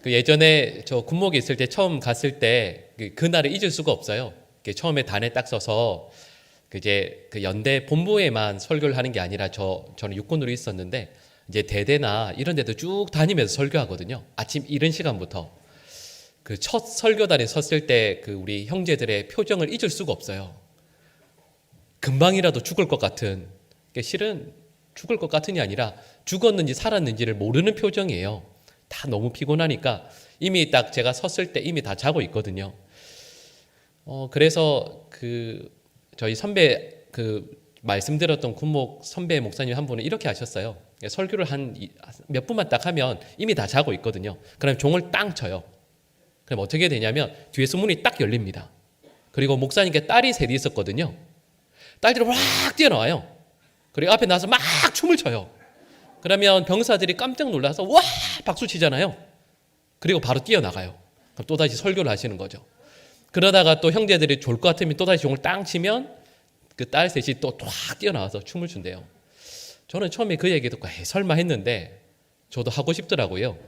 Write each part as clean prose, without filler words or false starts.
그 예전에 저 군목에 있을 때 처음 갔을 때 그날을 잊을 수가 없어요. 처음에 단에 딱 서서 이제 그 연대 본부에만 설교를 하는 게 아니라 저는 육군으로 있었는데 이제 대대나 이런 데도 쭉 다니면서 설교하거든요. 아침 이른 시간부터. 그 첫 설교단에 섰을 때 그 우리 형제들의 표정을 잊을 수가 없어요. 금방이라도 죽을 것 같은, 실은 죽을 것 같은이 아니라 죽었는지 살았는지를 모르는 표정이에요. 다 너무 피곤하니까 이미 딱 제가 섰을 때 이미 다 자고 있거든요. 그래서 저희 선배 말씀드렸던 군목 선배 목사님 한 분은 이렇게 하셨어요. 설교를 한 몇 분만 딱 하면 이미 다 자고 있거든요. 그럼 종을 땅 쳐요. 그럼 어떻게 되냐면 뒤에서 문이 딱 열립니다. 그리고 목사님께 딸이 셋이 있었거든요. 딸들이 확 뛰어나와요. 그리고 앞에 나서 막 춤을 춰요. 그러면 병사들이 깜짝 놀라서 와 박수 치잖아요. 그리고 바로 뛰어나가요. 그럼 또다시 설교를 하시는 거죠. 그러다가 또 형제들이 졸 것 같으면 또다시 종을 땅 치면 그 딸 셋이 또 확 뛰어나와서 춤을 춘대요. 저는 처음에 그 얘기 듣고 설마 했는데 저도 하고 싶더라고요.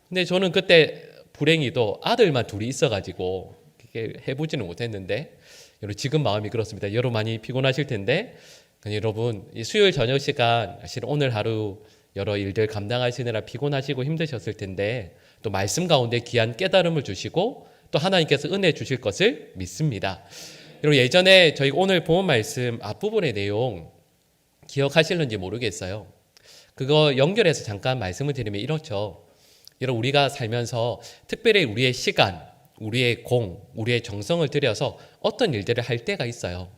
근데 저는 그때 불행히도 아들만 둘이 있어가지고 해보지는 못했는데 지금 마음이 그렇습니다. 여러분 많이 피곤하실 텐데 여러분 이 수요일 저녁 시간 사실 오늘 하루 여러 일들 감당하시느라 피곤하시고 힘드셨을 텐데 또 말씀 가운데 귀한 깨달음을 주시고 또 하나님께서 은혜 주실 것을 믿습니다. 여러분 예전에 저희 오늘 본 말씀 앞부분의 내용 기억하실는지 모르겠어요. 그거 연결해서 잠깐 말씀을 드리면 이렇죠. 여러분 우리가 살면서 특별히 우리의 시간, 우리의 공, 우리의 정성을 들여서 어떤 일들을 할 때가 있어요.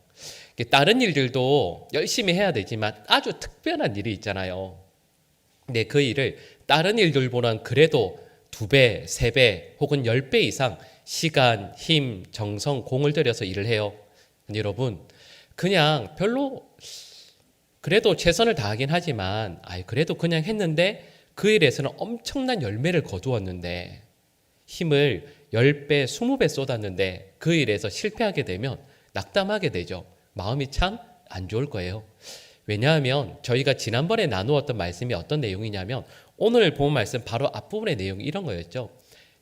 다른 일들도 열심히 해야 되지만 아주 특별한 일이 있잖아요. 근데 그 일을 다른 일들보다는 그래도 2배, 3배 혹은 10배 이상 시간, 힘, 정성, 공을 들여서 일을 해요. 여러분 그냥 별로 그래도 최선을 다하긴 하지만 그래도 그냥 했는데 그 일에서는 엄청난 열매를 거두었는데 힘을 10배, 20배 쏟았는데 그 일에서 실패하게 되면 낙담하게 되죠. 마음이 참 안 좋을 거예요. 왜냐하면 저희가 지난번에 나누었던 말씀이 어떤 내용이냐면 오늘 본 말씀 바로 앞부분의 내용이 이런 거였죠.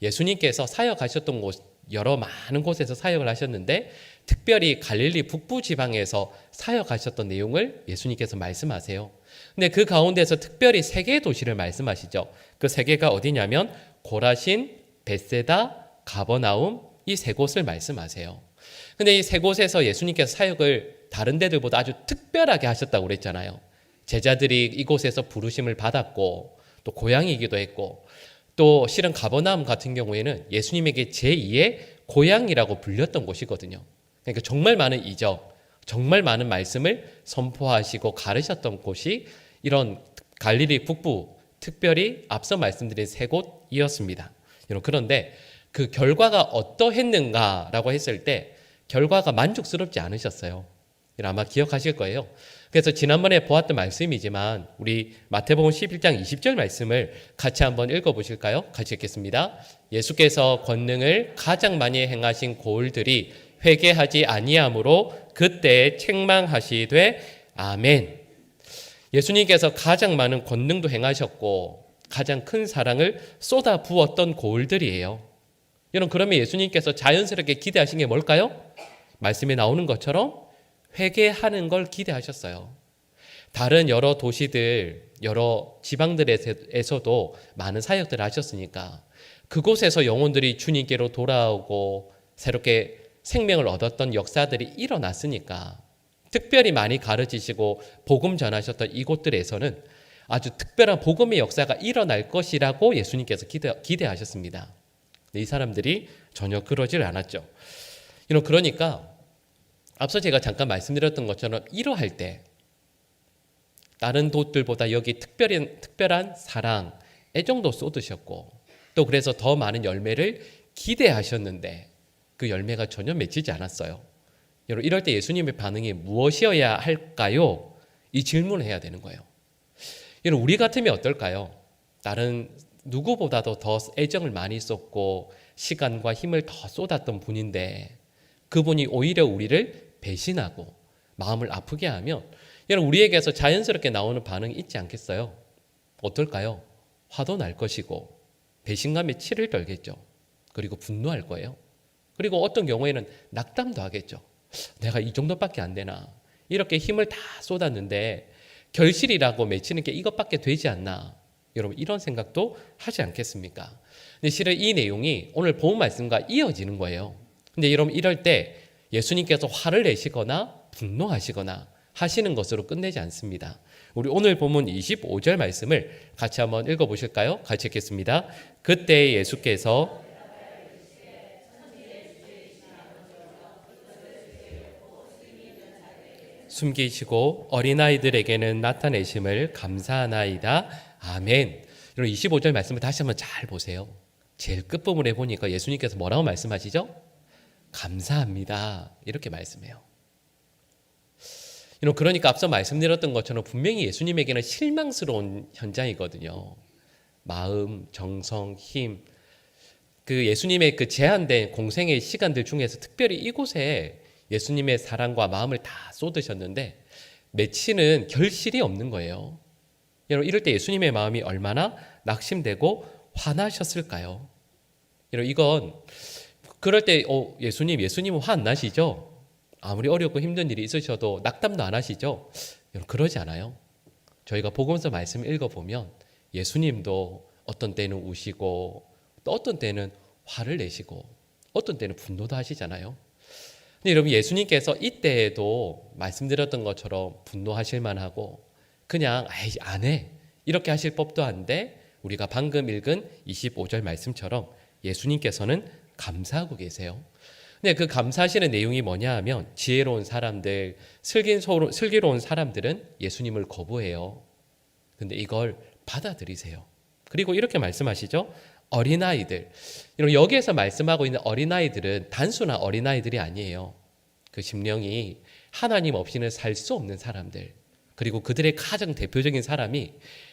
예수님께서 사역하셨던 곳 여러 많은 곳에서 사역을 하셨는데 특별히 갈릴리 북부 지방에서 사역하셨던 내용을 예수님께서 말씀하세요. 근데 그 가운데서 특별히 3개의 도시를 말씀하시죠. 그 3개가 어디냐면 고라신, 벳세다, 가버나움 이 3곳을 말씀하세요. 근데 이 3곳에서 예수님께서 사역을 다른 데들보다 아주 특별하게 하셨다고 그랬잖아요. 제자들이 이곳에서 부르심을 받았고 또 고향이기도 했고 또 실은 가버나움 같은 경우에는 예수님에게 제2의 고향이라고 불렸던 곳이거든요. 그러니까 정말 많은 이적, 정말 많은 말씀을 선포하시고 가르셨던 곳이 이런 갈릴리 북부, 특별히 앞서 말씀드린 3곳이었습니다. 그런데 그 결과가 어떠했는가라고 했을 때 결과가 만족스럽지 않으셨어요. 아마 기억하실 거예요. 그래서 지난번에 보았던 말씀이지만 우리 마태복음 11장 20절 말씀을 같이 한번 읽어보실까요? 같이 읽겠습니다. 예수께서 권능을 가장 많이 행하신 고을들이 회개하지 아니하므로 그때에 책망하시되 아멘. 예수님께서 가장 많은 권능도 행하셨고 가장 큰 사랑을 쏟아 부었던 고을들이에요. 여러분 그러면 예수님께서 자연스럽게 기대하신 게 뭘까요? 말씀에 나오는 것처럼 회개하는 걸 기대하셨어요. 다른 여러 도시들, 여러 지방들에서도 많은 사역들을 하셨으니까 그곳에서 영혼들이 주님께로 돌아오고 새롭게 생명을 얻었던 역사들이 일어났으니까 특별히 많이 가르치시고 복음 전하셨던 이곳들에서는 아주 특별한 복음의 역사가 일어날 것이라고 예수님께서 기대하셨습니다. 이 사람들이 전혀 그러질 않았죠. 그러니까 앞서 제가 잠깐 말씀드렸던 것처럼 이러할 때 다른 곳들보다 여기 특별한 사랑, 애정도 쏟으셨고 또 그래서 더 많은 열매를 기대하셨는데 그 열매가 전혀 맺히지 않았어요. 여러분 이럴 때 예수님의 반응이 무엇이어야 할까요? 이 질문을 해야 되는 거예요. 여러분 우리 같으면 어떨까요? 다른 누구보다도 더 애정을 많이 쏟고 시간과 힘을 더 쏟았던 분인데 그분이 오히려 우리를 배신하고 마음을 아프게 하면 여러분 우리에게서 자연스럽게 나오는 반응이 있지 않겠어요? 어떨까요? 화도 날 것이고 배신감에 치를 떨겠죠. 그리고 분노할 거예요. 그리고 어떤 경우에는 낙담도 하겠죠. 내가 이 정도밖에 안 되나. 이렇게 힘을 다 쏟았는데 결실이라고 맺히는 게 이것밖에 되지 않나. 여러분 이런 생각도 하지 않겠습니까? 근데 실은 이 내용이 오늘 본 말씀과 이어지는 거예요. 근데 여러분 이럴 때 예수님께서 화를 내시거나 분노하시거나 하시는 것으로 끝내지 않습니다. 우리 오늘 본문 25절 말씀을 같이 한번 읽어보실까요? 같이 읽겠습니다. 그때 예수께서 숨기시고 어린아이들에게는 나타내심을 감사하나이다. 아멘. 여러분 25절 말씀을 다시 한번 잘 보세요. 제일 끝부분에 보니까 예수님께서 뭐라고 말씀하시죠? 감사합니다. 이렇게 말씀해요. 여러분 그러니까 앞서 말씀드렸던 것처럼 분명히 예수님에게는 실망스러운 현장이거든요. 마음, 정성, 힘. 그 예수님의 그 제한된 공생의 시간들 중에서 특별히 이곳에 예수님의 사랑과 마음을 다 쏟으셨는데 맺히는 결실이 없는 거예요. 여러분 이럴 때 예수님의 마음이 얼마나 낙심되고 화나셨을까요? 여러분 이건 그럴 때 예수님은 화 안 나시죠? 아무리 어렵고 힘든 일이 있으셔도 낙담도 안 하시죠? 여러분 그러지 않아요. 저희가 복음서 말씀 읽어보면 예수님도 어떤 때는 우시고 또 어떤 때는 화를 내시고 어떤 때는 분노도 하시잖아요. 근데 여러분 예수님께서 이때에도 말씀드렸던 것처럼 분노하실 만하고 그냥 안 해 이렇게 하실 법도 한데 우리가 방금 읽은 25절 말씀처럼 예수님께서는 감사하고 계세요. 근데 그 감사하시는 내용이 뭐냐 하면 지혜로운 사람들, 슬기로운 사람들은 예수님을 거부해요. 근데 이걸 받아들이세요. 그리고 이렇게 말씀하시죠. 어린아이들. 여기에서 말씀하고 있는 어린아이들은 단순한 어린아이들이 아니에요. 그 심령이 하나님 없이는 살 수 없는 사람들. 그리고 그들의 가장 대표적인 사람이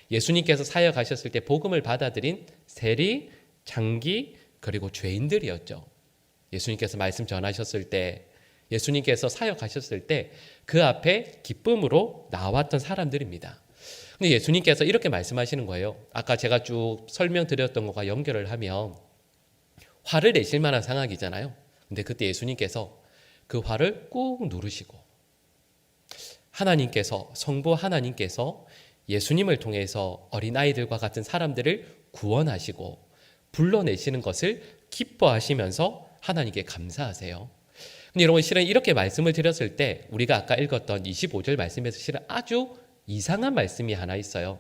예수님께서 사역하셨을 때 복음을 받아들인 세리, 장기, 그리고 죄인들이었죠. 예수님께서 말씀 전하셨을 때, 예수님께서 사역하셨을 때 그 앞에 기쁨으로 나왔던 사람들입니다. 근데 예수님께서 이렇게 말씀하시는 거예요. 아까 제가 쭉 설명드렸던 것과 연결을 하면 화를 내실 만한 상황이잖아요. 근데 그때 예수님께서 그 화를 꾹 누르시고 성부 하나님께서 예수님을 통해서 어린아이들과 같은 사람들을 구원하시고 불러내시는 것을 기뻐하시면서 하나님께 감사하세요. 근데 여러분 실은 이렇게 말씀을 드렸을 때 우리가 아까 읽었던 25절 말씀에서 실은 아주 이상한 말씀이 하나 있어요.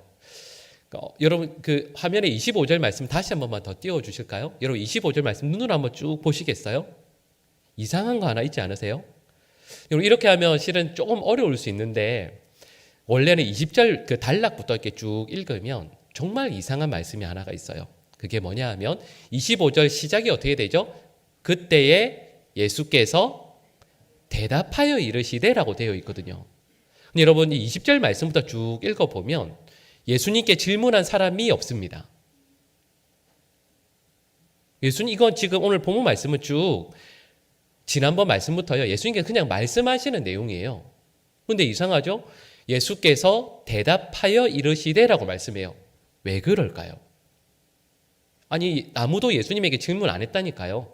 여러분 그 화면에 25절 말씀 다시 한 번만 더 띄워 주실까요? 여러분 25절 말씀 눈으로 한번 쭉 보시겠어요? 이상한 거 하나 있지 않으세요? 여러분 이렇게 하면 실은 조금 어려울 수 있는데 원래는 20절 그 단락부터 이렇게 쭉 읽으면 정말 이상한 말씀이 하나가 있어요. 그게 뭐냐 하면 25절 시작이 어떻게 되죠? 그때에 예수께서 대답하여 이르시되라고 되어 있거든요. 근데 여러분 이 20절 말씀부터 쭉 읽어보면 예수님께 질문한 사람이 없습니다. 예수님 이건 지금 오늘 본문 말씀은 쭉 지난번 말씀부터요. 예수님께서 그냥 말씀하시는 내용이에요. 그런데 이상하죠? 예수께서 대답하여 이르시되라고 말씀해요. 왜 그럴까요? 아니 아무도 예수님에게 질문 안 했다니까요.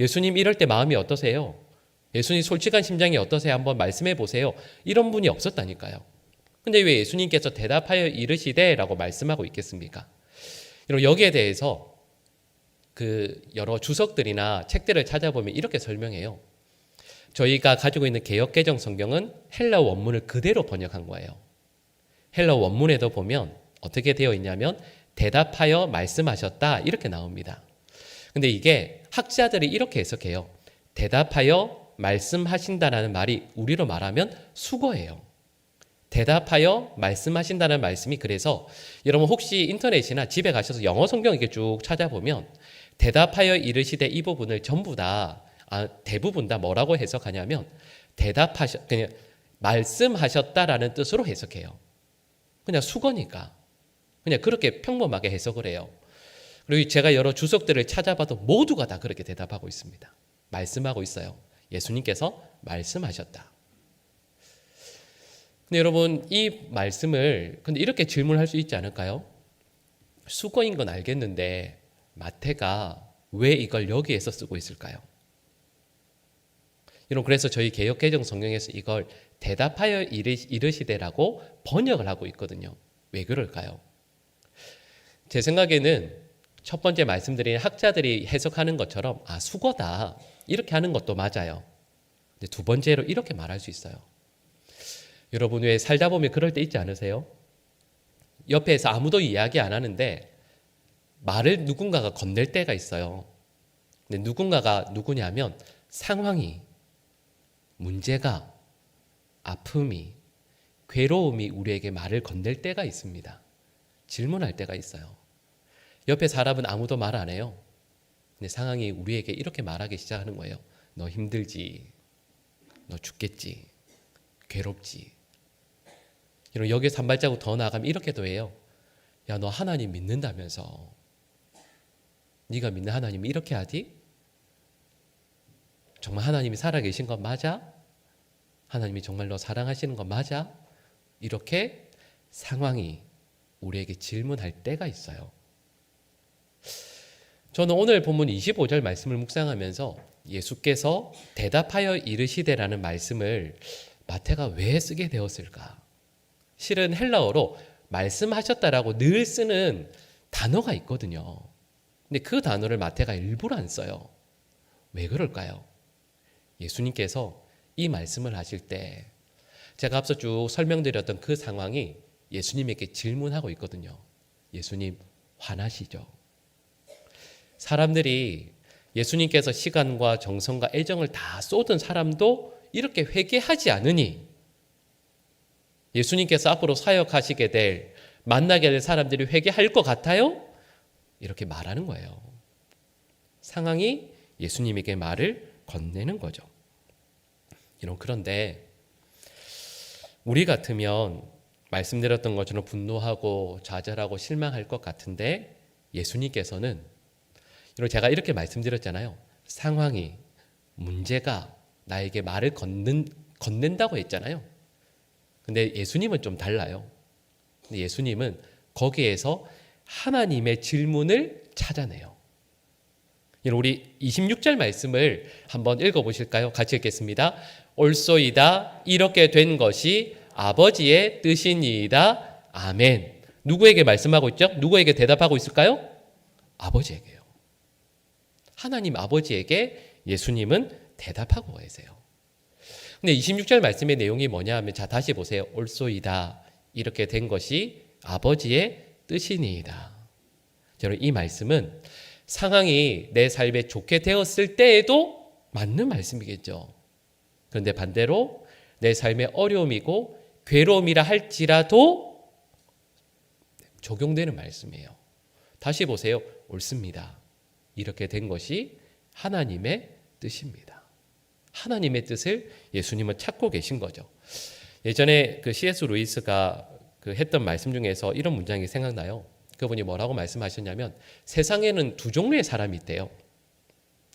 예수님 이럴 때 마음이 어떠세요? 예수님 솔직한 심장이 어떠세요? 한번 말씀해 보세요. 이런 분이 없었다니까요. 근데 왜 예수님께서 대답하여 이르시되라고 말씀하고 있겠습니까? 여기에 대해서 그 여러 주석들이나 책들을 찾아보면 이렇게 설명해요. 저희가 가지고 있는 개역개정 성경은 헬라 원문을 그대로 번역한 거예요. 헬라 원문에도 보면 어떻게 되어 있냐면 대답하여 말씀하셨다 이렇게 나옵니다. 근데 이게 학자들이 이렇게 해석해요. 대답하여 말씀하신다라는 말이 우리로 말하면 수거예요. 대답하여 말씀하신다는 말씀이 그래서 여러분 혹시 인터넷이나 집에 가셔서 영어 성경 이렇게 쭉 찾아보면 대답하여 이르시되 이 부분을 전부 다 대부분 다 뭐라고 해석하냐면 그냥 말씀하셨다라는 뜻으로 해석해요. 그냥 수거니까 그냥 그렇게 평범하게 해석을 해요. 그리고 제가 여러 주석들을 찾아봐도 모두가 다 그렇게 대답하고 있습니다. 말씀하고 있어요. 예수님께서 말씀하셨다. 근데 여러분 이 말씀을 근데 이렇게 질문할 수 있지 않을까요? 수거인 건 알겠는데 마태가 왜 이걸 여기에서 쓰고 있을까요? 여러분, 그래서 저희 개역개정 성경에서 이걸 대답하여 이르시되라고 번역을 하고 있거든요. 왜 그럴까요? 제 생각에는 첫 번째 말씀드린 학자들이 해석하는 것처럼 수거다 이렇게 하는 것도 맞아요. 근데 두 번째로 이렇게 말할 수 있어요. 여러분, 왜 살다 보면 그럴 때 있지 않으세요? 옆에서 아무도 이야기 안 하는데 말을 누군가가 건넬 때가 있어요. 근데 누군가가 누구냐면 상황이, 문제가, 아픔이, 괴로움이 우리에게 말을 건넬 때가 있습니다. 질문할 때가 있어요. 옆에 사람은 아무도 말 안 해요. 근데 상황이 우리에게 이렇게 말하기 시작하는 거예요. 너 힘들지, 너 죽겠지, 괴롭지. 여기서 한 발자국 더 나가면 이렇게도 해요. 야, 너 하나님 믿는다면서. 네가 믿는 하나님이 이렇게 하디? 정말 하나님이 살아계신 건 맞아? 하나님이 정말 너 사랑하시는 건 맞아? 이렇게 상황이 우리에게 질문할 때가 있어요. 저는 오늘 본문 25절 말씀을 묵상하면서 예수께서 대답하여 이르시되라는 말씀을 마태가 왜 쓰게 되었을까? 실은 헬라어로 말씀하셨다라고 늘 쓰는 단어가 있거든요. 근데 그 단어를 마태가 일부러 안 써요. 왜 그럴까요? 예수님께서 이 말씀을 하실 때 제가 앞서 쭉 설명드렸던 그 상황이 예수님에게 질문하고 있거든요. 예수님, 화나시죠? 사람들이 예수님께서 시간과 정성과 애정을 다 쏟은 사람도 이렇게 회개하지 않으니 예수님께서 앞으로 사역하시게 될, 만나게 될 사람들이 회개할 것 같아요? 이렇게 말하는 거예요. 상황이 예수님에게 말을 건네는 거죠. 그런데 우리 같으면 말씀드렸던 것처럼 분노하고 좌절하고 실망할 것 같은데 예수님께서는 제가 이렇게 말씀드렸잖아요. 상황이, 문제가 나에게 말을 건넨다고 했잖아요. 근데 예수님은 좀 달라요. 근데 예수님은 거기에서 하나님의 질문을 찾아내요. 우리 26절 말씀을 한번 읽어보실까요? 같이 읽겠습니다. 옳소이다. 이렇게 된 것이 아버지의 뜻이니이다. 아멘. 누구에게 말씀하고 있죠? 누구에게 대답하고 있을까요? 아버지에게요. 하나님 아버지에게 예수님은 대답하고 계세요. 근데 26절 말씀의 내용이 뭐냐 하면, 자, 다시 보세요. 옳소이다. 이렇게 된 것이 아버지의 뜻이니이다. 저는 이 말씀은 상황이 내 삶에 좋게 되었을 때에도 맞는 말씀이겠죠. 그런데 반대로 내 삶에 어려움이고 괴로움이라 할지라도 적용되는 말씀이에요. 다시 보세요. 옳습니다. 이렇게 된 것이 하나님의 뜻입니다. 하나님의 뜻을 예수님은 찾고 계신 거죠. 예전에 그 C.S. 루이스가 했던 말씀 중에서 이런 문장이 생각나요. 그분이 뭐라고 말씀하셨냐면, 세상에는 두 종류의 사람이 있대요.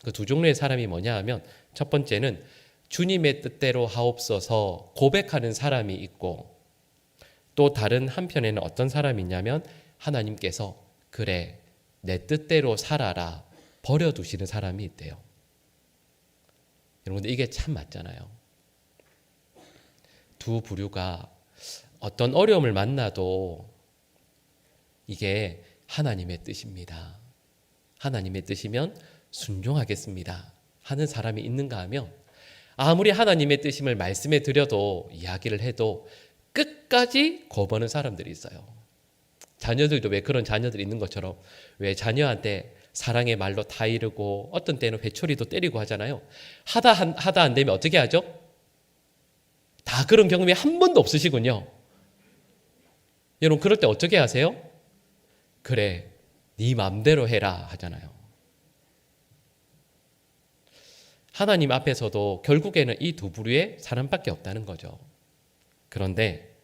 그 두 종류의 사람이 뭐냐 하면, 첫 번째는 주님의 뜻대로 하옵소서 고백하는 사람이 있고, 또 다른 한편에는 어떤 사람이 있냐면 하나님께서 그래 내 뜻대로 살아라 버려두시는 사람이 있대요. 여러분들, 이게 참 맞잖아요. 두 부류가 어떤 어려움을 만나도 이게 하나님의 뜻입니다. 하나님의 뜻이면 순종하겠습니다 하는 사람이 있는가 하면, 아무리 하나님의 뜻임을 말씀해 드려도, 이야기를 해도 끝까지 거부하는 사람들이 있어요. 자녀들도 왜 그런 자녀들이 있는 것처럼 왜 자녀한테 사랑의 말로 다 이르고 어떤 때는 회초리도 때리고 하잖아요. 하다 안 되면 어떻게 하죠? 다 그런 경험이 한 번도 없으시군요. 여러분, 그럴 때 어떻게 하세요? 그래, 네 맘대로 해라 하잖아요. 하나님 앞에서도 결국에는 이 두 부류의 사람밖에 없다는 거죠. 그런데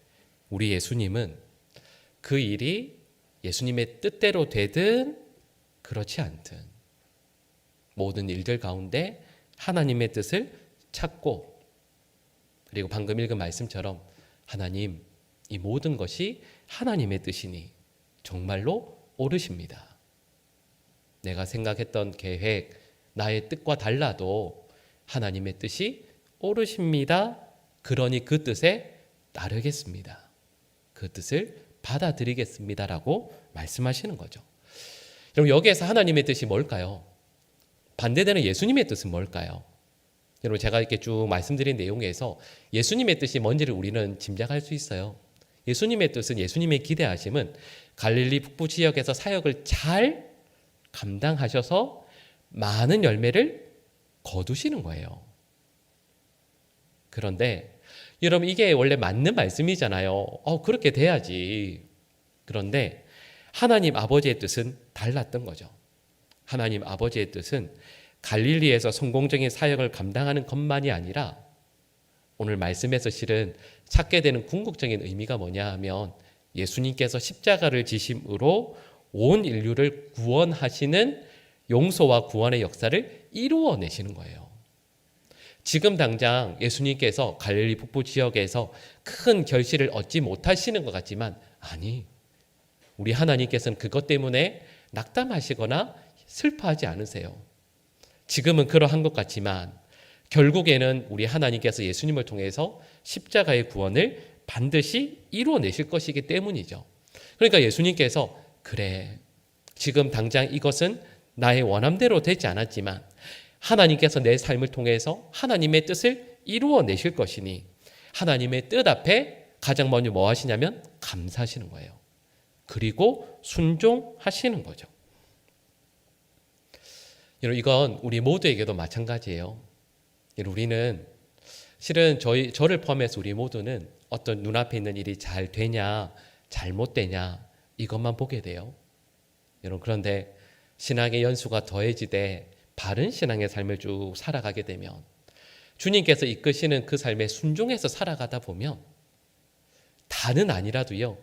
우리 예수님은 그 일이 예수님의 뜻대로 되든 그렇지 않든 모든 일들 가운데 하나님의 뜻을 찾고, 그리고 방금 읽은 말씀처럼 하나님, 이 모든 것이 하나님의 뜻이니 정말로 옳으십니다. 내가 생각했던 계획, 나의 뜻과 달라도 하나님의 뜻이 옳으십니다. 그러니 그 뜻에 따르겠습니다. 그 뜻을 받아들이겠습니다라고 말씀하시는 거죠. 여러분, 여기에서 하나님의 뜻이 뭘까요? 반대되는 예수님의 뜻은 뭘까요? 여러분, 제가 이렇게 쭉 말씀드린 내용에서 예수님의 뜻이 뭔지를 우리는 짐작할 수 있어요. 예수님의 뜻은, 예수님의 기대하심은 갈릴리 북부 지역에서 사역을 잘 감당하셔서 많은 열매를 거두시는 거예요. 그런데 여러분, 이게 원래 맞는 말씀이잖아요. 그렇게 돼야지. 그런데 하나님 아버지의 뜻은 달랐던 거죠. 하나님 아버지의 뜻은 갈릴리에서 성공적인 사역을 감당하는 것만이 아니라 오늘 말씀에서 실은 찾게 되는 궁극적인 의미가 뭐냐 하면 예수님께서 십자가를 지심으로 온 인류를 구원하시는 용서와 구원의 역사를 이루어내시는 거예요. 지금 당장 예수님께서 갈릴리 북부 지역에서 큰 결실을 얻지 못하시는 것 같지만 아니, 우리 하나님께서는 그것 때문에 낙담하시거나 슬퍼하지 않으세요. 지금은 그러한 것 같지만 결국에는 우리 하나님께서 예수님을 통해서 십자가의 구원을 반드시 이루어내실 것이기 때문이죠. 그러니까 예수님께서 그래, 지금 당장 이것은 나의 원함대로 되지 않았지만 하나님께서 내 삶을 통해서 하나님의 뜻을 이루어내실 것이니 하나님의 뜻 앞에 가장 먼저 뭐 하시냐면 감사하시는 거예요. 그리고 순종하시는 거죠. 여러분, 이건 우리 모두에게도 마찬가지예요. 우리는 실은 저를 포함해서 우리 모두는 어떤 눈앞에 있는 일이 잘 되냐 잘못되냐 이것만 보게 돼요. 여러분, 그런데 신앙의 연수가 더해지되 바른 신앙의 삶을 쭉 살아가게 되면 주님께서 이끄시는 그 삶에 순종해서 살아가다 보면 다는 아니라도요,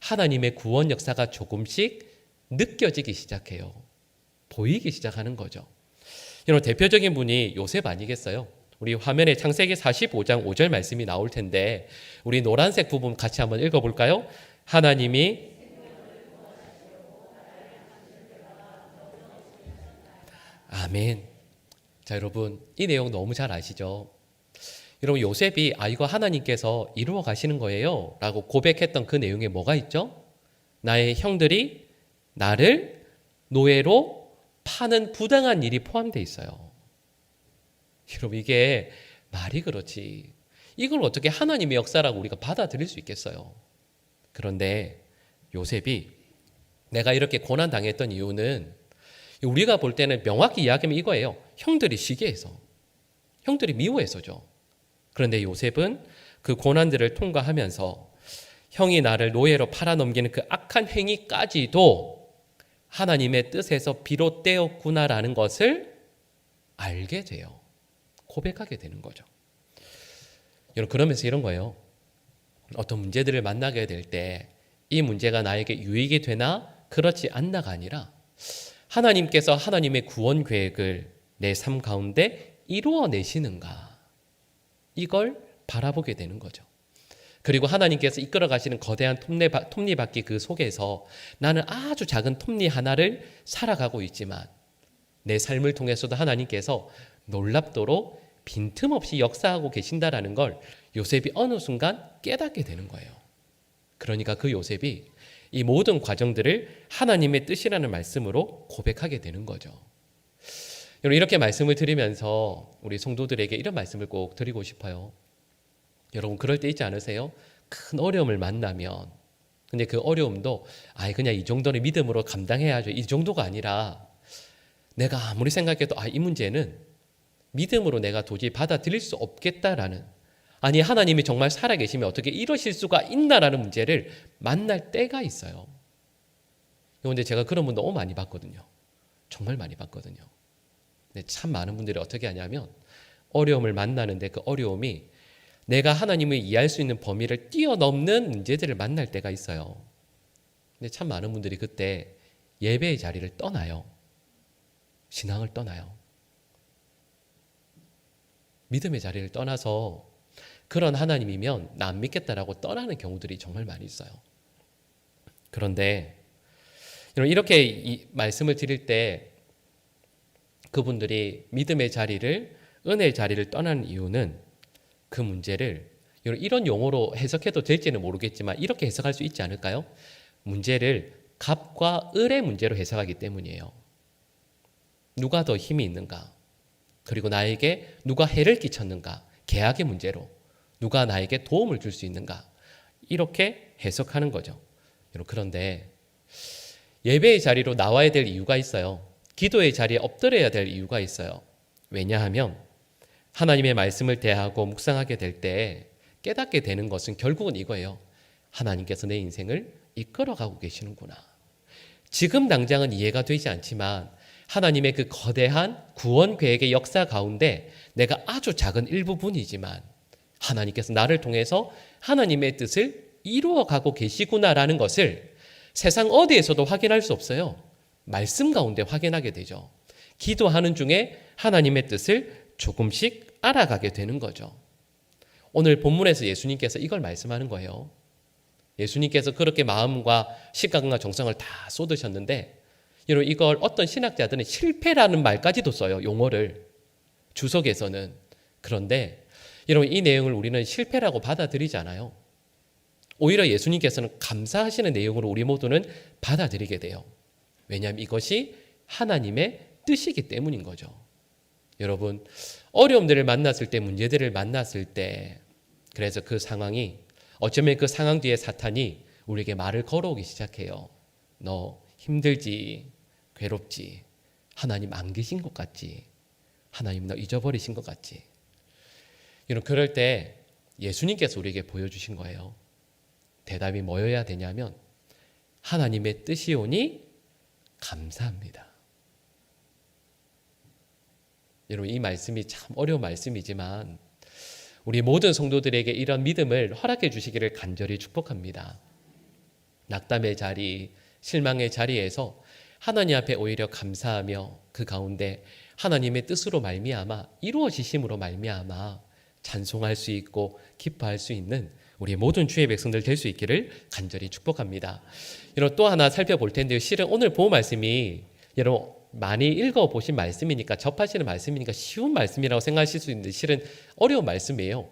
하나님의 구원 역사가 조금씩 느껴지기 시작해요. 보이기 시작하는 거죠. 여러분, 대표적인 분이 요셉 아니겠어요? 우리 화면에 창세기 45장 5절 말씀이 나올 텐데 우리 노란색 부분 같이 한번 읽어볼까요? 하나님이 아멘. 자, 여러분, 이 내용 너무 잘 아시죠? 여러분, 요셉이 이거 하나님께서 이루어 가시는 거예요 라고 고백했던 그 내용에 뭐가 있죠? 나의 형들이 나를 노예로 파는 부당한 일이 포함되어 있어요. 여러분, 이게 말이 그렇지 이걸 어떻게 하나님의 역사라고 우리가 받아들일 수 있겠어요? 그런데 요셉이 내가 이렇게 고난당했던 이유는 우리가 볼 때는 명확히 이야기하면 이거예요. 형들이 시기해서, 형들이 미워해서죠. 그런데 요셉은 그 고난들을 통과하면서 형이 나를 노예로 팔아넘기는 그 악한 행위까지도 하나님의 뜻에서 비롯되었구나라는 것을 알게 돼요. 고백하게 되는 거죠. 여러분, 그러면서 이런 거예요. 어떤 문제들을 만나게 될 때 이 문제가 나에게 유익이 되나 그렇지 않나가 아니라 하나님께서 하나님의 구원 계획을 내 삶 가운데 이루어내시는가, 이걸 바라보게 되는 거죠. 그리고 하나님께서 이끌어 가시는 거대한 톱니바퀴 그 속에서 나는 아주 작은 톱니 하나를 살아가고 있지만 내 삶을 통해서도 하나님께서 놀랍도록 빈틈없이 역사하고 계신다라는 걸 요셉이 어느 순간 깨닫게 되는 거예요. 그러니까 그 요셉이 이 모든 과정들을 하나님의 뜻이라는 말씀으로 고백하게 되는 거죠. 여러분, 이렇게 말씀을 드리면서 우리 성도들에게 이런 말씀을 꼭 드리고 싶어요. 여러분, 그럴 때 있지 않으세요? 큰 어려움을 만나면 근데 그 어려움도 그냥 이 정도는 믿음으로 감당해야죠, 이 정도가 아니라 내가 아무리 생각해도 이 문제는 믿음으로 내가 도저히 받아들일 수 없겠다라는, 아니 하나님이 정말 살아계시면 어떻게 이러실 수가 있나라는 문제를 만날 때가 있어요. 그런데 제가 그런 분 너무 많이 봤거든요. 정말 많이 봤거든요. 근데 참 많은 분들이 어떻게 하냐면 어려움을 만나는데 그 어려움이 내가 하나님을 이해할 수 있는 범위를 뛰어넘는 문제들을 만날 때가 있어요. 근데 참 많은 분들이 그때 예배의 자리를 떠나요. 신앙을 떠나요. 믿음의 자리를 떠나서 그런 하나님이면 나 안 믿겠다라고 떠나는 경우들이 정말 많이 있어요. 그런데 이렇게 이 말씀을 드릴 때 그분들이 믿음의 자리를, 은혜의 자리를 떠나는 이유는 그 문제를 이런 용어로 해석해도 될지는 모르겠지만 이렇게 해석할 수 있지 않을까요? 문제를 갑과 을의 문제로 해석하기 때문이에요. 누가 더 힘이 있는가? 그리고 나에게 누가 해를 끼쳤는가? 계약의 문제로. 누가 나에게 도움을 줄 수 있는가? 이렇게 해석하는 거죠. 그런데 예배의 자리로 나와야 될 이유가 있어요. 기도의 자리에 엎드려야 될 이유가 있어요. 왜냐하면 하나님의 말씀을 대하고 묵상하게 될 때 깨닫게 되는 것은 결국은 이거예요. 하나님께서 내 인생을 이끌어가고 계시는구나. 지금 당장은 이해가 되지 않지만 하나님의 그 거대한 구원 계획의 역사 가운데 내가 아주 작은 일부분이지만 하나님께서 나를 통해서 하나님의 뜻을 이루어가고 계시구나라는 것을 세상 어디에서도 확인할 수 없어요. 말씀 가운데 확인하게 되죠. 기도하는 중에 하나님의 뜻을 조금씩 알아가게 되는 거죠. 오늘 본문에서 예수님께서 이걸 말씀하는 거예요. 예수님께서 그렇게 마음과 시간과 정성을 다 쏟으셨는데 여러분 이걸 어떤 신학자들은 실패라는 말까지도 써요. 용어를 주석에서는. 그런데 여러분 이 내용을 우리는 실패라고 받아들이지 않아요. 오히려 예수님께서는 감사하시는 내용으로 우리 모두는 받아들이게 돼요. 왜냐하면 이것이 하나님의 뜻이기 때문인 거죠. 여러분 어려움들을 만났을 때, 문제들을 만났을 때, 그래서 그 상황이 어쩌면 그 상황 뒤에 사탄이 우리에게 말을 걸어오기 시작해요. 너 힘들지, 괴롭지, 하나님 안 계신 것 같지, 하나님 너 잊어버리신 것 같지. 그럴 때 예수님께서 우리에게 보여주신 거예요. 대답이 뭐여야 되냐면 하나님의 뜻이 오니 감사합니다. 여러분 이 말씀이 참 어려운 말씀이지만 우리 모든 성도들에게 이런 믿음을 허락해 주시기를 간절히 축복합니다. 낙담의 자리, 실망의 자리에서 하나님 앞에 오히려 감사하며 그 가운데 하나님의 뜻으로 말미암아 이루어지심으로 말미암아 찬송할 수 있고 기뻐할 수 있는 우리 모든 주의 백성들 될 수 있기를 간절히 축복합니다. 여러분 또 하나 살펴볼 텐데요. 실은 오늘 본 말씀이 여러분 많이 읽어보신 말씀이니까, 접하시는 말씀이니까 쉬운 말씀이라고 생각하실 수 있는데 실은 어려운 말씀이에요.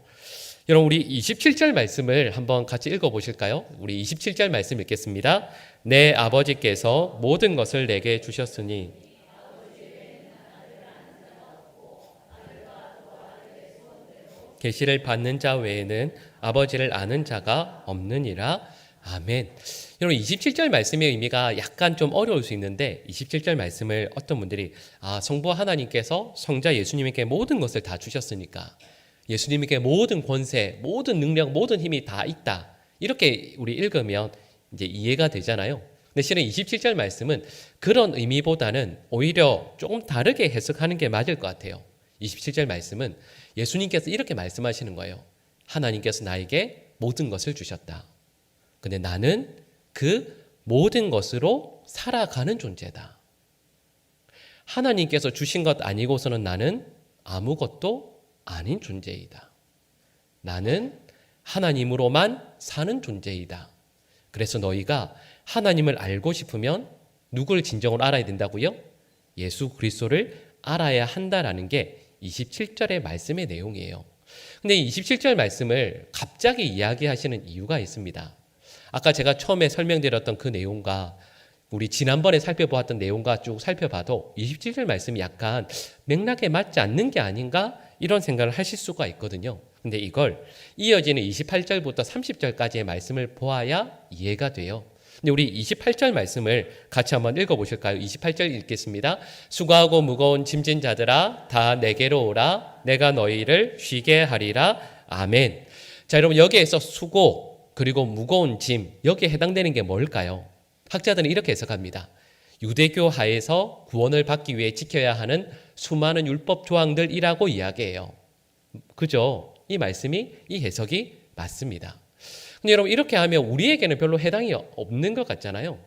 여러분 우리 27절 말씀을 한번 같이 읽어보실까요? 우리 27절 말씀 읽겠습니다. 내 아버지께서 모든 것을 내게 주셨으니 계시를 받는 자 외에는 아버지를 아는 자가 없느니라. 아멘. 여러분 27절 말씀의 의미가 약간 좀 어려울 수 있는데 27절 말씀을 어떤 분들이 성부 하나님께서 성자 예수님에게 모든 것을 다 주셨으니까 예수님에게 모든 권세, 모든 능력, 모든 힘이 다 있다. 이렇게 우리 읽으면 이제 이해가 되잖아요. 근데 실은 27절 말씀은 그런 의미보다는 오히려 조금 다르게 해석하는 게 맞을 것 같아요. 27절 말씀은 예수님께서 이렇게 말씀하시는 거예요. 하나님께서 나에게 모든 것을 주셨다. 근데 나는 그 모든 것으로 살아가는 존재다. 하나님께서 주신 것 아니고서는 나는 아무것도 아닌 존재이다. 나는 하나님으로만 사는 존재이다. 그래서 너희가 하나님을 알고 싶으면 누구를 진정으로 알아야 된다고요? 예수 그리스도를 알아야 한다라는 게 27절의 말씀의 내용이에요. 근데 27절 말씀을 갑자기 이야기하시는 이유가 있습니다. 아까 제가 처음에 설명드렸던 그 내용과 우리 지난번에 살펴보았던 내용과 쭉 살펴봐도 27절 말씀이 약간 맥락에 맞지 않는 게 아닌가 이런 생각을 하실 수가 있거든요. 근데 이걸 이어지는 28절부터 30절까지의 말씀을 보아야 이해가 돼요. 근데 우리 28절 말씀을 같이 한번 읽어보실까요? 28절 읽겠습니다. 수고하고 무거운 짐진 자들아 다 내게로 오라. 내가 너희를 쉬게 하리라. 아멘. 자, 여러분 여기에서 수고 그리고 무거운 짐 여기에 해당되는 게 뭘까요? 학자들은 이렇게 해석합니다. 유대교 하에서 구원을 받기 위해 지켜야 하는 수많은 율법 조항들이라고 이야기해요. 그죠? 이 말씀이 이 해석이 맞습니다. 근데 여러분 이렇게 하면 우리에게는 별로 해당이 없는 것 같잖아요.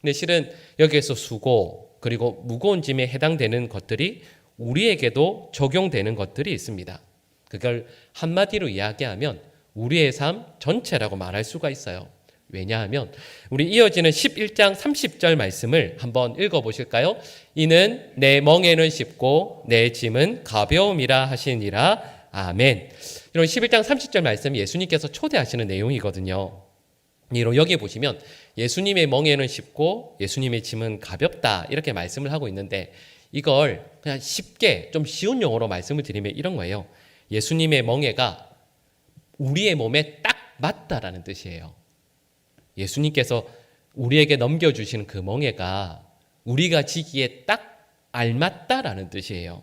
근데 실은 여기에서 수고 그리고 무거운 짐에 해당되는 것들이 우리에게도 적용되는 것들이 있습니다. 그걸 한마디로 이야기하면 우리의 삶 전체라고 말할 수가 있어요. 왜냐하면 우리 이어지는 11장 30절 말씀을 한번 읽어보실까요? 이는 내 멍에는 쉽고 내 짐은 가벼움이라 하시니라. 아멘. 이런 11장 30절 말씀 예수님께서 초대하시는 내용이거든요. 여기 보시면 예수님의 멍에는 쉽고 예수님의 짐은 가볍다 이렇게 말씀을 하고 있는데 이걸 그냥 쉽게 좀 쉬운 용어로 말씀을 드리면 이런 거예요. 예수님의 멍에가 우리의 몸에 딱 맞다라는 뜻이에요. 예수님께서 우리에게 넘겨주시는 그 멍에가 우리가 지기에 딱 알맞다라는 뜻이에요.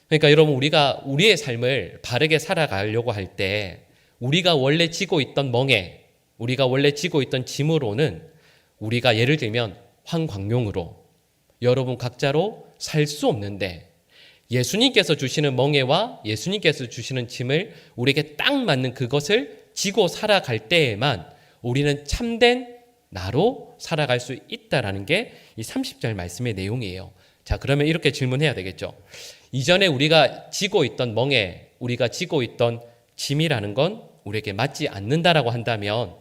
그러니까 여러분 우리가 우리의 삶을 바르게 살아가려고 할 때 우리가 원래 지고 있던 멍에 우리가 원래 지고 있던 짐으로는 우리가 예를 들면 황광용으로 여러분 각자로 살 수 없는데 예수님께서 주시는 멍에와 예수님께서 주시는 짐을 우리에게 딱 맞는 그것을 지고 살아갈 때에만 우리는 참된 나로 살아갈 수 있다라는 게 이 30절 말씀의 내용이에요. 자, 그러면 이렇게 질문해야 되겠죠. 이전에 우리가 지고 있던 멍에, 우리가 지고 있던 짐이라는 건 우리에게 맞지 않는다라고 한다면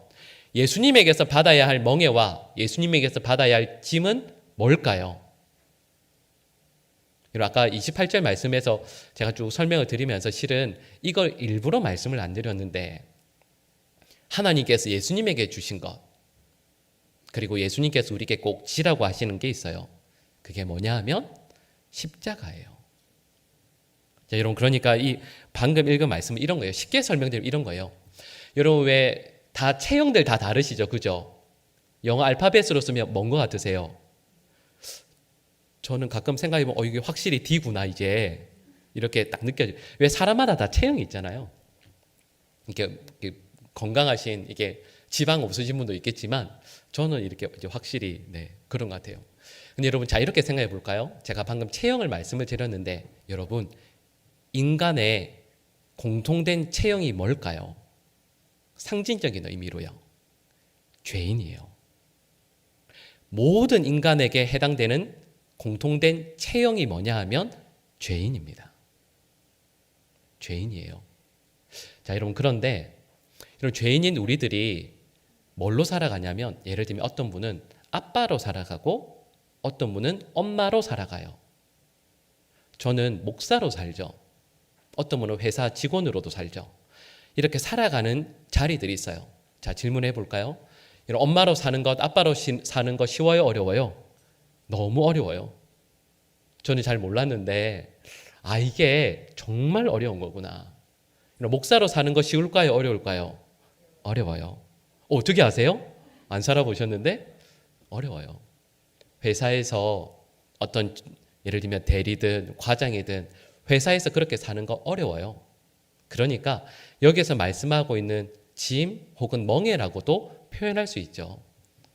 예수님에게서 받아야 할 멍에와 예수님에게서 받아야 할 짐은 뭘까요? 아까 28절 말씀에서 제가 쭉 설명을 드리면서 실은 이걸 일부러 말씀을 안 드렸는데 하나님께서 예수님에게 주신 것 그리고 예수님께서 우리에게 꼭 지라고 하시는 게 있어요. 그게 뭐냐 하면 십자가예요. 자, 여러분 그러니까 이 방금 읽은 말씀은 이런 거예요. 쉽게 설명드리면 이런 거예요. 여러분 왜 다 체형들 다 다르시죠? 그죠? 영어 알파벳으로 쓰면 뭔 거 같으세요? 저는 가끔 생각해보면 이게 확실히 D구나 이제 이렇게 딱 느껴져요. 왜 사람마다 다 체형이 있잖아요. 이렇게 건강하신 이게 지방 없으신 분도 있겠지만 저는 이렇게 이제 확실히 그런 것 같아요. 근데 여러분 자 이렇게 생각해 볼까요? 제가 방금 체형을 말씀을 드렸는데 여러분 인간의 공통된 체형이 뭘까요? 상징적인 의미로요. 죄인이에요. 모든 인간에게 해당되는 공통된 체형이 뭐냐 하면 죄인입니다. 죄인이에요. 자, 여러분 그런데 이런 죄인인 우리들이 뭘로 살아가냐면 예를 들면 어떤 분은 아빠로 살아가고 어떤 분은 엄마로 살아가요. 저는 목사로 살죠. 어떤 분은 회사 직원으로도 살죠. 이렇게 살아가는 자리들이 있어요. 자, 질문해 볼까요? 엄마로 사는 것, 아빠로 사는 것 쉬워요? 어려워요? 너무 어려워요. 저는 잘 몰랐는데 이게 정말 어려운 거구나. 목사로 사는 것 쉬울까요? 어려울까요? 어려워요. 어떻게 아세요? 안 살아보셨는데? 어려워요. 회사에서 어떤 예를 들면 대리든 과장이든 회사에서 그렇게 사는 거 어려워요. 그러니까 여기서 말씀하고 있는 짐 혹은 멍에라고도 표현할 수 있죠.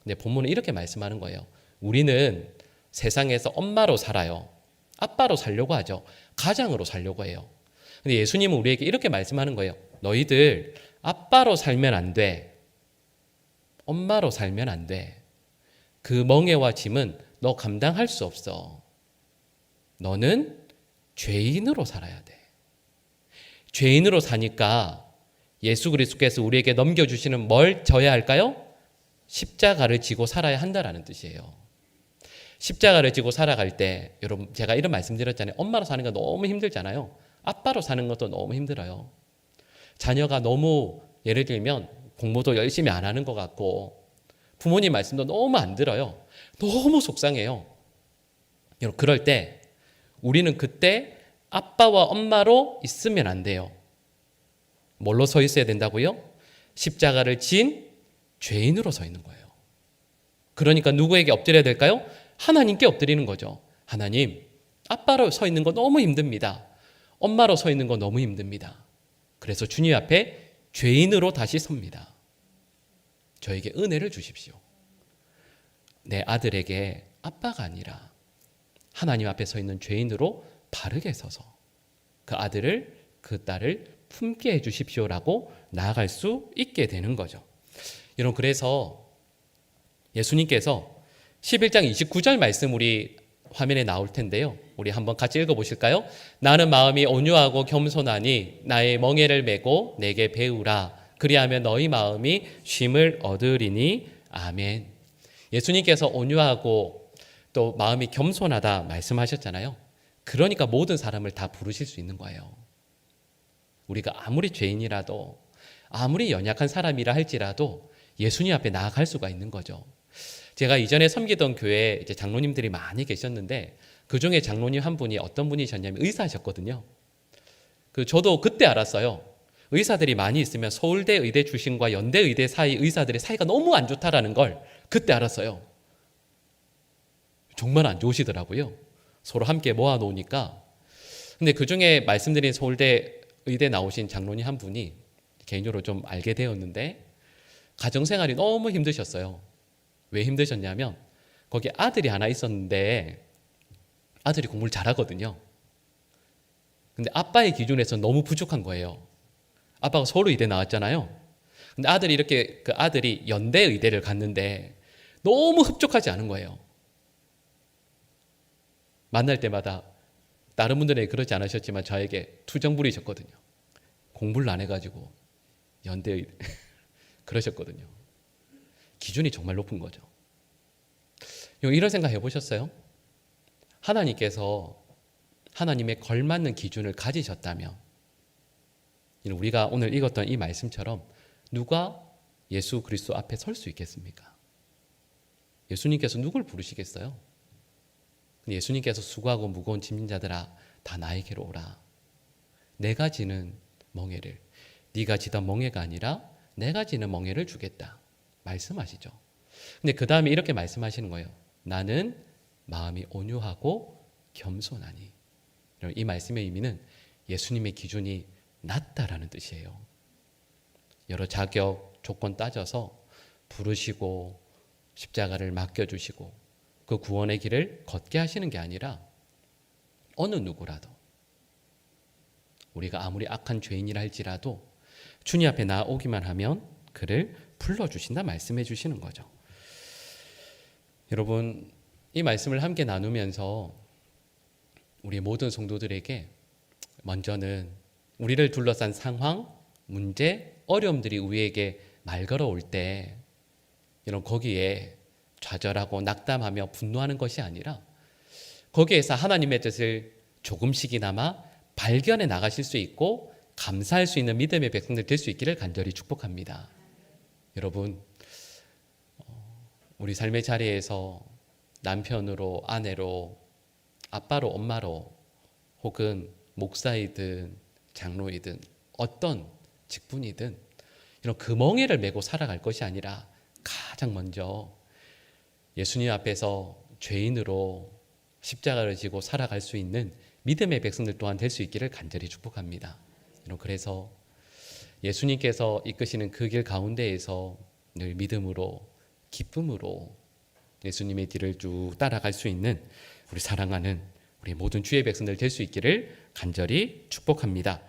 근데 본문은 이렇게 말씀하는 거예요. 우리는 세상에서 엄마로 살아요. 아빠로 살려고 하죠. 가장으로 살려고 해요. 근데 예수님은 우리에게 이렇게 말씀하는 거예요. 너희들 아빠로 살면 안 돼. 엄마로 살면 안 돼. 그 멍에와 짐은 너 감당할 수 없어. 너는 죄인으로 살아야 돼. 죄인으로 사니까 예수 그리스도께서 우리에게 넘겨주시는 뭘 져야 할까요? 십자가를 지고 살아야 한다라는 뜻이에요. 십자가를 지고 살아갈 때 여러분 제가 이런 말씀 드렸잖아요. 엄마로 사는 거 너무 힘들잖아요. 아빠로 사는 것도 너무 힘들어요. 자녀가 너무 예를 들면 공부도 열심히 안 하는 것 같고 부모님 말씀도 너무 안 들어요. 너무 속상해요. 여러분 그럴 때 우리는 그때 아빠와 엄마로 있으면 안 돼요. 뭘로 서 있어야 된다고요? 십자가를 진 죄인으로 서 있는 거예요. 그러니까 누구에게 엎드려야 될까요? 하나님께 엎드리는 거죠. 하나님, 아빠로 서 있는 거 너무 힘듭니다. 엄마로 서 있는 거 너무 힘듭니다. 그래서 주님 앞에 죄인으로 다시 섭니다. 저에게 은혜를 주십시오. 내 아들에게 아빠가 아니라 하나님 앞에 서 있는 죄인으로 바르게 서서 그 아들을 그 딸을 품게 해 주십시오라고 나아갈 수 있게 되는 거죠. 여러분 그래서 예수님께서 11장 29절 말씀 우리 화면에 나올 텐데요. 우리 한번 같이 읽어보실까요? 나는 마음이 온유하고 겸손하니 나의 멍에를 메고 내게 배우라. 그리하면 너희 마음이 쉼을 얻으리니 아멘. 예수님께서 온유하고 또 마음이 겸손하다 말씀하셨잖아요. 그러니까 모든 사람을 다 부르실 수 있는 거예요. 우리가 아무리 죄인이라도 아무리 연약한 사람이라 할지라도 예수님 앞에 나아갈 수가 있는 거죠. 제가 이전에 섬기던 교회에 이제 장로님들이 많이 계셨는데 그 중에 장로님 한 분이 어떤 분이셨냐면 의사셨거든요. 저도 그때 알았어요. 의사들이 많이 있으면 서울대 의대 출신과 연대 의대 사이 의사들의 사이가 너무 안 좋다라는 걸 그때 알았어요. 정말 안 좋으시더라고요. 서로 함께 모아놓으니까. 근데 그 중에 말씀드린 서울대 의대 나오신 장로님 한 분이 개인적으로 좀 알게 되었는데 가정생활이 너무 힘드셨어요. 왜 힘드셨냐면 거기 아들이 하나 있었는데 아들이 공부를 잘하거든요. 근데 아빠의 기준에서 너무 부족한 거예요. 아빠가 서울 의대 나왔잖아요. 근데 아들이 연대 의대를 갔는데 너무 흡족하지 않은 거예요. 만날 때마다 다른 분들에게 그러지 않으셨지만 저에게 투정 부리셨거든요. 공부를 안 해가지고 연대 의대 그러셨거든요. 기준이 정말 높은 거죠. 이런 생각 해보셨어요? 하나님께서 하나님의 걸맞는 기준을 가지셨다면 우리가 오늘 읽었던 이 말씀처럼 누가 예수 그리스도 앞에 설 수 있겠습니까? 예수님께서 누굴 부르시겠어요? 예수님께서 수고하고 무거운 짐진 자들아 다 나에게로 오라. 내가 지는 멍에를 네가 지던 멍에가 아니라 내가 지는 멍에를 주겠다 말씀하시죠. 근데 그 다음에 이렇게 말씀하시는 거예요. 나는 마음이 온유하고 겸손하니. 이 말씀의 의미는 예수님의 기준이 낮다라는 뜻이에요. 여러 자격, 조건 따져서 부르시고 십자가를 맡겨주시고 그 구원의 길을 걷게 하시는 게 아니라 어느 누구라도 우리가 아무리 악한 죄인이라 할지라도 주님 앞에 나오기만 하면 그를 불러주신다 말씀해 주시는 거죠. 여러분, 이 말씀을 함께 나누면서 우리 모든 성도들에게 먼저는 우리를 둘러싼 상황, 문제, 어려움들이 우리에게 말 걸어올 때 거기에 좌절하고 낙담하며 분노하는 것이 아니라 거기에서 하나님의 뜻을 조금씩이나마 발견해 나가실 수 있고 감사할 수 있는 믿음의 백성들 될 수 있기를 간절히 축복합니다. 여러분, 우리 삶의 자리에서 남편으로, 아내로, 아빠로, 엄마로 혹은 목사이든 장로이든 어떤 직분이든 이런 금엉이를 메고 살아갈 것이 아니라 가장 먼저 예수님 앞에서 죄인으로 십자가를 지고 살아갈 수 있는 믿음의 백성들 또한 될 수 있기를 간절히 축복합니다. 그래서 예수님께서 이끄시는 그 길 가운데에서 늘 믿음으로 기쁨으로 예수님의 뒤를 쭉 따라갈 수 있는 우리 사랑하는 우리 모든 주의 백성들 될 수 있기를 간절히 축복합니다.